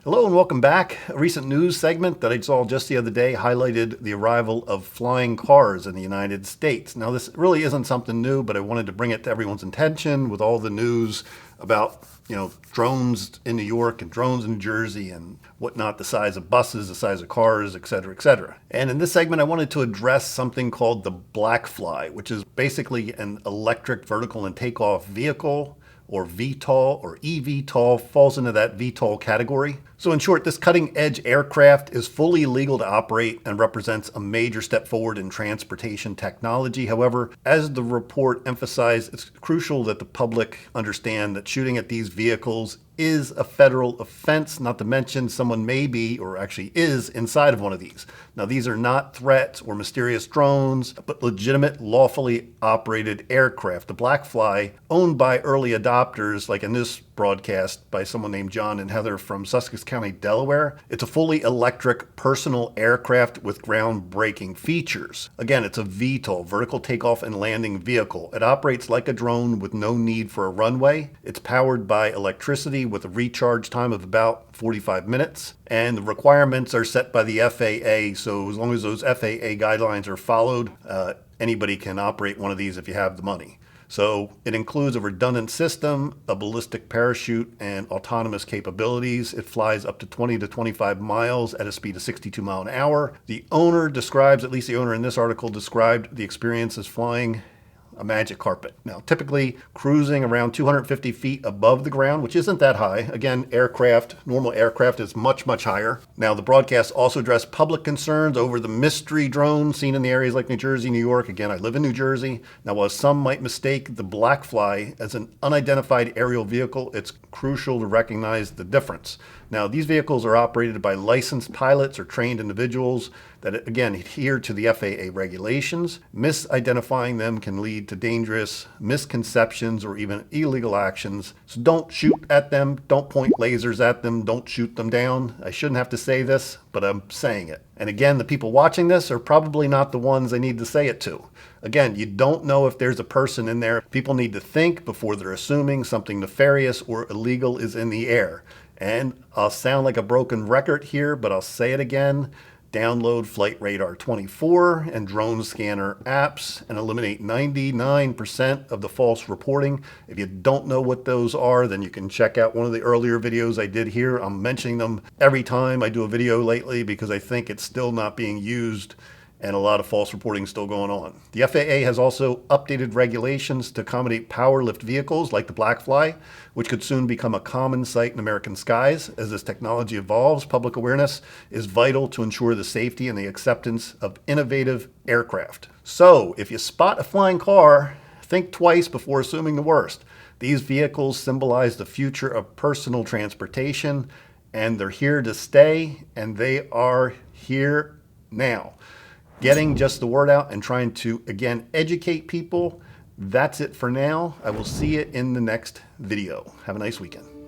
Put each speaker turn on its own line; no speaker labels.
Hello and welcome back. A recent news segment that I saw just the other day highlighted the arrival of flying cars in the United States. Now, this really isn't something new, but I wanted to bring it to everyone's attention with all the news about, drones in New York and drones in New Jersey and whatnot, the size of buses, the size of cars, et cetera, et cetera. And in this segment, I wanted to address something called the black fly, which is basically an electric vertical and takeoff vehicle, or VTOL or eVTOL, falls into that VTOL category. So in short, this cutting-edge aircraft is fully legal to operate and represents a major step forward in transportation technology. However, as the report emphasized, it's crucial that the public understand that shooting at these vehicles is a federal offense, not to mention someone may be, or actually is, inside of one of these. Now, these are not threats or mysterious drones, but legitimate, lawfully operated aircraft. The Black Fly, owned by early adopters, like in this broadcast by someone named John and Heather from Sussex County, Delaware. It's a fully electric personal aircraft with groundbreaking features. Again, it's a VTOL, vertical takeoff and landing vehicle. It operates like a drone with no need for a runway. It's powered by electricity with a recharge time of about 45 minutes. And the requirements are set by the FAA, so as long as those FAA guidelines are followed, anybody can operate one of these if you have the money. So it includes a redundant system, a ballistic parachute, and autonomous capabilities. It flies up to 20 to 25 miles at a speed of 62 miles an hour. The owner describes, at least the owner in this article, described the experience as flying a magic carpet. Now, typically cruising around 250 feet above the ground, which isn't that high. Again, normal aircraft is much, much higher. Now, the broadcast also addressed public concerns over the mystery drones seen in the areas like New Jersey, New York. Again, I live in New Jersey. Now, while some might mistake the Black Fly as an unidentified aerial vehicle, it's crucial to recognize the difference. Now, these vehicles are operated by licensed pilots or trained individuals that, again, adhere to the FAA regulations. Misidentifying them can lead to dangerous misconceptions or even illegal actions. So don't shoot at them. Don't point lasers at them. Don't shoot them down. I shouldn't have to say this, but I'm saying it. And again, the people watching this are probably not the ones I need to say it to. Again, you don't know if there's a person in there. People need to think before they're assuming something nefarious or illegal is in the air. And I'll sound like a broken record here, but I'll say it again. Download Flight Radar 24 and Drone Scanner apps and eliminate 99% of the false reporting. If you don't know what those are, then you can check out one of the earlier videos I did here. I'm mentioning them every time I do a video lately because I think it's still not being used and a lot of false reporting still going on. The FAA has also updated regulations to accommodate power lift vehicles like the Black Fly, which could soon become a common sight in American skies. As this technology evolves, public awareness is vital to ensure the safety and the acceptance of innovative aircraft. So, if you spot a flying car, think twice before assuming the worst. These vehicles symbolize the future of personal transportation, and they're here to stay, and they are here now. Getting just the word out and trying to, again, educate people. That's it for now. I will see you in the next video. Have a nice weekend.